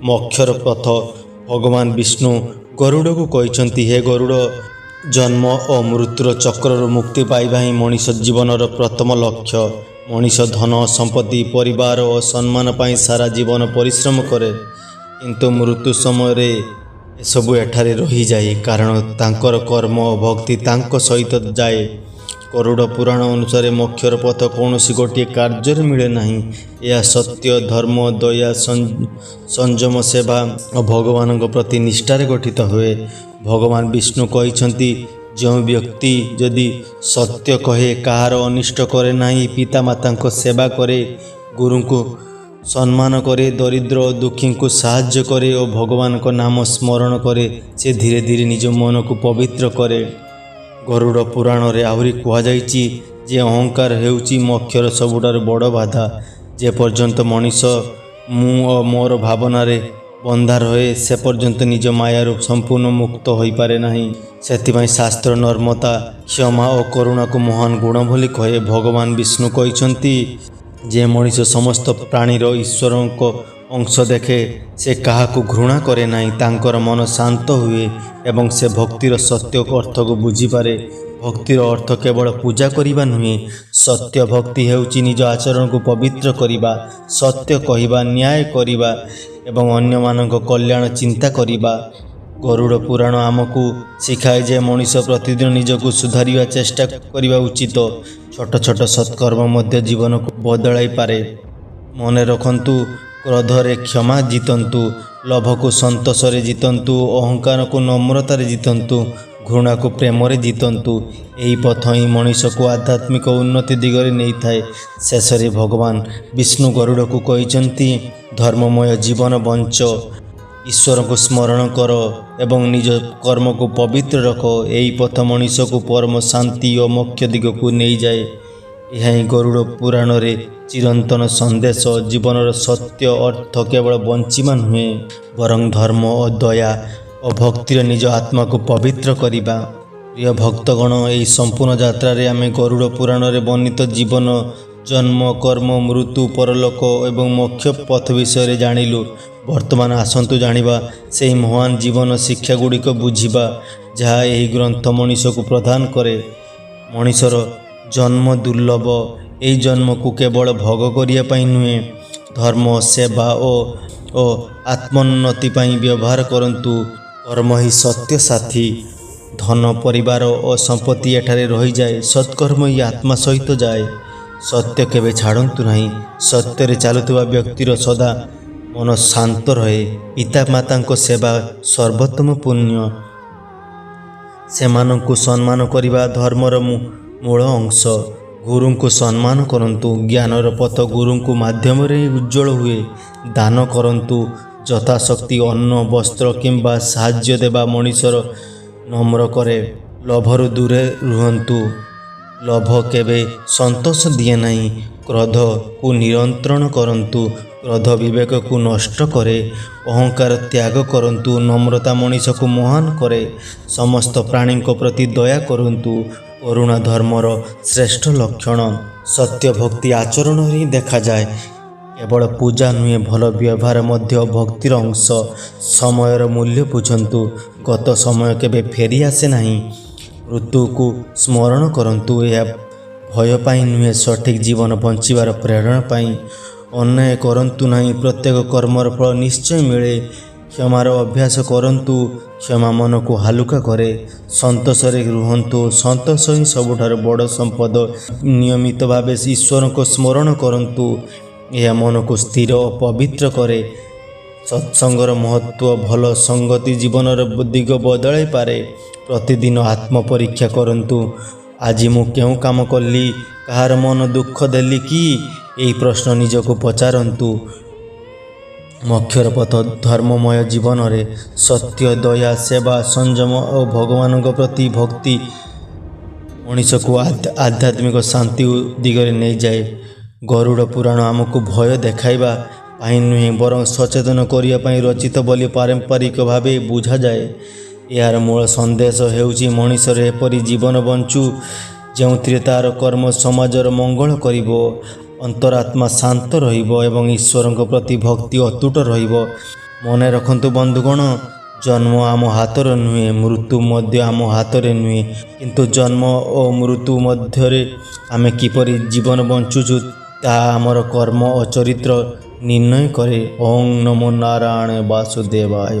ମୋକ୍ଷର ପଥ। ଭଗବାନ ବିଷ୍ଣୁ ଗରୁଡ଼କୁ କହିଛନ୍ତି, ହେ ଗରୁଡ଼, ଜନ୍ମ ଓ ମୃତ୍ୟୁର ଚକ୍ରରୁ ମୁକ୍ତି ପାଇବା ହିଁ ମଣିଷ ଜୀବନର ପ୍ରଥମ ଲକ୍ଷ୍ୟ। ମଣିଷ ଧନ, ସମ୍ପତ୍ତି, ପରିବାର ଓ ସମ୍ମାନ ପାଇଁ ସାରା ଜୀବନ ପରିଶ୍ରମ କରେ, କିନ୍ତୁ ମୃତ୍ୟୁ ସମୟରେ ଏସବୁ ଏଠାରେ ରହିଯାଏ, କାରଣ ତାଙ୍କର କର୍ମ ଓ ଭକ୍ତି ତାଙ୍କ ସହିତ ଯାଏ। ଗରୁଡ଼ ପୁରାଣ ଅନୁସାରେ ମୋକ୍ଷର ପଥ କୌଣସି ଗୋଟିଏ କାର୍ଯ୍ୟରେ ମିଳେ ନାହିଁ। ଏହା ସତ୍ୟ, ଧର୍ମ, ଦୟା, ସଂଯମ, ସେବା ଓ ଭଗବାନଙ୍କ ପ୍ରତି ନିଷ୍ଠାରେ ଗଠିତ ହୁଏ। ଭଗବାନ ବିଷ୍ଣୁ କହିଛନ୍ତି, ଯେଉଁ ବ୍ୟକ୍ତି ଯଦି ସତ୍ୟ କହେ, କାହାର ଅନିଷ୍ଟ କରେ ନାହିଁ, ପିତାମାତାଙ୍କ ସେବା କରେ, ଗୁରୁଙ୍କୁ ସମ୍ମାନ କରେ, ଦରିଦ୍ର ଓ ଦୁଃଖୀଙ୍କୁ ସାହାଯ୍ୟ କରେ ଓ ଭଗବାନଙ୍କ ନାମ ସ୍ମରଣ କରେ, ସେ ଧୀରେ ଧୀରେ ନିଜ ମନକୁ ପବିତ୍ର କରେ। ଗରୁଡ଼ ପୁରାଣରେ ଆହୁରି କୁହାଯାଇଛି ଯେ ଅହଙ୍କାର ହେଉଛି ମୋକ୍ଷର ସବୁଠାରୁ ବଡ଼ ବାଧା। ଯେ ପର୍ଯ୍ୟନ୍ତ ମଣିଷ ମୁଁ ଓ ମୋର ଭାବନାରେ ବନ୍ଧା ରହେ ସେ ପର୍ଯ୍ୟନ୍ତ ନିଜ ମାୟାରୁ ସମ୍ପୂର୍ଣ୍ଣ ମୁକ୍ତ ହୋଇପାରେ ନାହିଁ। ସେଥିପାଇଁ ଶାସ୍ତ୍ର ନର୍ମତା, କ୍ଷମା ଓ କରୁଣାକୁ ମହାନ ଗୁଣ ବୋଲି କହେ। ଭଗବାନ ବିଷ୍ଣୁ କହିଛନ୍ତି, ଯେ ମଣିଷ ସମସ୍ତ ପ୍ରାଣୀର ଈଶ୍ୱରଙ୍କ ଅଂଶ ଦେଖେ, ସେ କାହାକୁ ଘୃଣା କରେ ନାହିଁ, ତାଙ୍କର ମନ ଶାନ୍ତ ହୁଏ ଏବଂ ସେ ଭକ୍ତିର ସତ୍ୟ ଅର୍ଥକୁ ବୁଝିପାରେ। ଭକ୍ତିର ଅର୍ଥ କେବଳ ପୂଜା କରିବା ନୁହେଁ, ସତ୍ୟ ଭକ୍ତି ହେଉଛି ନିଜ ଆଚରଣକୁ ପବିତ୍ର କରିବା, ସତ୍ୟ କହିବା, ନ୍ୟାୟ କରିବା ଏବଂ ଅନ୍ୟମାନଙ୍କ କଲ୍ୟାଣ ଚିନ୍ତା କରିବା। ଗରୁଡ଼ ପୁରାଣ ଆମକୁ ଶିଖାଏ ଯେ ମଣିଷ ପ୍ରତିଦିନ ନିଜକୁ ସୁଧାରିବା ଚେଷ୍ଟା କରିବା ଉଚିତ। ଛୋଟ ଛୋଟ ସତ୍କର୍ମ ମଧ୍ୟ ଜୀବନକୁ ବଦଳାଇ ପାରେ। ମନେ ରଖନ୍ତୁ, କ୍ରୋଧରେ କ୍ଷମା ଜିତନ୍ତୁ, ଲୋଭକୁ ସନ୍ତୋଷରେ ଜିତନ୍ତୁ, ଅହଙ୍କାରକୁ ନମ୍ରତାରେ ଜିତନ୍ତୁ, ଘୃଣାକୁ ପ୍ରେମରେ ଜିତନ୍ତୁ। ଏହି ପଥ ହିଁ ମଣିଷକୁ ଆଧ୍ୟାତ୍ମିକ ଉନ୍ନତି ଦିଗରେ ନେଇଥାଏ। ଶେଷରେ ଭଗବାନ ବିଷ୍ଣୁ ଗରୁଡ଼କୁ କହିଛନ୍ତି, ଧର୍ମମୟ ଜୀବନ ବଞ୍ଚ, ଈଶ୍ୱରଙ୍କୁ ସ୍ମରଣ କର ଏବଂ ନିଜ କର୍ମକୁ ପବିତ୍ର ରଖ। ଏହି ପଥ ମଣିଷକୁ ପରମ ଶାନ୍ତି ଓ ମୋକ୍ଷ ଦିଗକୁ ନେଇଯାଏ। ଏହା ହିଁ ଗରୁଡ଼ ପୁରାଣରେ ଚିରନ୍ତନ ସନ୍ଦେଶ। ଜୀବନର ସତ୍ୟ ଅର୍ଥ କେବଳ ବଞ୍ଚିବା ନୁହେଁ, ବରଂ ଧର୍ମ ଓ ଦୟା ଓ ଭକ୍ତିରେ ନିଜ ଆତ୍ମାକୁ ପବିତ୍ର କରିବା। ପ୍ରିୟ ଭକ୍ତଗଣ, ଏହି ସମ୍ପୂର୍ଣ୍ଣ ଯାତ୍ରାରେ ଆମେ ଗରୁଡ଼ ପୁରାଣରେ ବର୍ଣ୍ଣିତ ଜୀବନ, ଜନ୍ମ, କର୍ମ, ମୃତ୍ୟୁ, ପରଲୋକ ଏବଂ ମୋକ୍ଷ ପଥ ବିଷୟରେ ଜାଣିଲୁ। ବର୍ତ୍ତମାନ ଆସନ୍ତୁ ଜାଣିବା ସେହି ମହାନ ଜୀବନ ଶିକ୍ଷାଗୁଡ଼ିକ ବୁଝିବା ଯାହା ଏହି ଗ୍ରନ୍ଥ ମଣିଷକୁ ପ୍ରଦାନ କରେ। ମଣିଷର ଜନ୍ମ ଦୁର୍ଲଭ। ଏହି ଜନ୍ମକୁ କେବଳ ଭୋଗ କରିବା ପାଇଁ ନୁହେଁ, ଧର୍ମ, ସେବା ଓ ଆତ୍ମୋନ୍ନତି ପାଇଁ ବ୍ୟବହାର କରନ୍ତୁ। କର୍ମ ହିଁ ସତ୍ୟ ସାଥୀ। ଧନ, ପରିବାର ଓ ସମ୍ପତ୍ତି ଏଠାରେ ରହିଯାଏ, ସତ୍କର୍ମ ହିଁ ଆତ୍ମା ସହିତ ଯାଏ। ସତ୍ୟ କେବେ ଛାଡ଼ନ୍ତୁ ନାହିଁ। ସତ୍ୟରେ ଚାଲୁଥିବା ବ୍ୟକ୍ତିର ସଦା ମନ ଶାନ୍ତ ରହେ। ପିତାମାତାଙ୍କ ସେବା ସର୍ବୋତ୍ତମ ପୁଣ୍ୟ। ସେମାନଙ୍କୁ ସମ୍ମାନ କରିବା ଧର୍ମର ମୂଳ ଅଂଶ। ଗୁରୁଙ୍କୁ ସମ୍ମାନ କରନ୍ତୁ। ଜ୍ଞାନର ପଥ ଗୁରୁଙ୍କ ମାଧ୍ୟମରେ ଉଜ୍ଜ୍ୱଳ ହୁଏ। ଦାନ କରନ୍ତୁ। ଯଥାଶକ୍ତି ଅନ୍ନ, ବସ୍ତ୍ର କିମ୍ବା ସାହାଯ୍ୟ ଦେବା ମଣିଷର ନମ୍ର କରେ। ଲୋଭରୁ ଦୂରେ ରୁହନ୍ତୁ। ଲୋଭ କେବେ ସନ୍ତୋଷ ଦିଏ ନାହିଁ। କ୍ରୋଧକୁ ନିୟନ୍ତ୍ରଣ କରନ୍ତୁ। କ୍ରୋଧ ବିବେକକୁ ନଷ୍ଟ କରେ। ଅହଙ୍କାର ତ୍ୟାଗ କରନ୍ତୁ। ନମ୍ରତା ମଣିଷକୁ ମହାନ କରେ। ସମସ୍ତ ପ୍ରାଣୀଙ୍କ ପ୍ରତି ଦୟା କରନ୍ତୁ। କରୁଣା ଧର୍ମର ଶ୍ରେଷ୍ଠ ଲକ୍ଷଣ। ସତ୍ୟ ଭକ୍ତି ଆଚରଣରେ ହିଁ ଦେଖାଯାଏ। କେବଳ ପୂଜା ନୁହେଁ, ଭଲ ବ୍ୟବହାର ମଧ୍ୟ ଭକ୍ତିର ଅଂଶ। ସମୟର ମୂଲ୍ୟ ବୁଝନ୍ତୁ। ଗତ ସମୟ କେବେ ଫେରି ଆସେ ନାହିଁ। ମୃତ୍ୟୁକୁ ସ୍ମରଣ କରନ୍ତୁ। ଏହା ଭୟ ପାଇଁ ନୁହେଁ, ସଠିକ୍ ଜୀବନ ବଞ୍ଚିବାର ପ୍ରେରଣା ପାଇଁ। ଅନ୍ୟାୟ କରନ୍ତୁ ନାହିଁ। ପ୍ରତ୍ୟେକ କର୍ମର ଫଳ ନିଶ୍ଚୟ ମିଳେ। କ୍ଷମାର ଅଭ୍ୟାସ କରନ୍ତୁ। କ୍ଷମା ମନକୁ ହାଲୁକା କରେ। ସନ୍ତୋଷରେ ରୁହନ୍ତୁ। ସନ୍ତୋଷ ହିଁ ସବୁଠାରୁ ବଡ଼ ସମ୍ପଦ। ନିୟମିତ ଭାବେ ଈଶ୍ୱରଙ୍କୁ ସ୍ମରଣ କରନ୍ତୁ। ଏହା ମନକୁ ସ୍ଥିର ଓ ପବିତ୍ର କରେ। ସତ୍ସଙ୍ଗର ମହତ୍ଵ। ଭଲ ସଙ୍ଗତି ଜୀବନର ଦିଗ ବଦଳାଇ ପାରେ। ପ୍ରତିଦିନ ଆତ୍ମପରୀକ୍ଷା କରନ୍ତୁ। ଆଜି ମୁଁ କେଉଁ କାମ କଲି? କାହାର ମନ ଦୁଃଖ ଦେଲି କି? ଏହି ପ୍ରଶ୍ନ ନିଜକୁ ପଚାରନ୍ତୁ। ମୋକ୍ଷର ପଥ। ଧର୍ମମୟ ଜୀବନରେ ସତ୍ୟ, ଦୟା, ସେବା, ସଂଯମ ଓ ଭଗବାନଙ୍କ ପ୍ରତି ଭକ୍ତି ମଣିଷକୁ ଆଧ୍ୟାତ୍ମିକ ଶାନ୍ତି ଦିଗରେ ନେଇଯାଏ। ଗରୁଡ଼ ପୁରାଣ ଆମକୁ ଭୟ ଦେଖାଇବା ପାଇଁ ନୁହେଁ, ବରଂ ସଚେତନ କରିବା ପାଇଁ ରଚିତ ବୋଲି ପାରମ୍ପରିକ ଭାବେ ବୁଝାଯାଏ। ଏହାର ମୂଳ ସନ୍ଦେଶ ହେଉଛି ମଣିଷର ଏପରି ଜୀବନ ବଞ୍ଚୁ ଯେଉଁଥିରେ ତା'ର କର୍ମ ସମାଜର ମଙ୍ଗଳ କରିବ, ଅନ୍ତରାତ୍ମା ଶାନ୍ତ ରହିବ ଏବଂ ଈଶ୍ୱରଙ୍କ ପ୍ରତି ଭକ୍ତି ଅତୁଟ ରହିବ। ମନେ ରଖନ୍ତୁ ବନ୍ଧୁଗଣ, ଜନ୍ମ ଆମ ହାତରେ ନୁହେଁ, ମୃତ୍ୟୁ ମଧ୍ୟ ଆମ ହାତରେ ନୁହେଁ, କିନ୍ତୁ ଜନ୍ମ ଓ ମୃତ୍ୟୁ ମଧ୍ୟରେ ଆମେ କିପରି ଜୀବନ ବଞ୍ଚୁଛୁ ତାହା ଆମର କର୍ମ ଓ ଚରିତ୍ର ନିର୍ଣ୍ଣୟ କରେ। ଓଂ ନମୋ ନାରାୟଣ ବାସୁଦେବାୟ।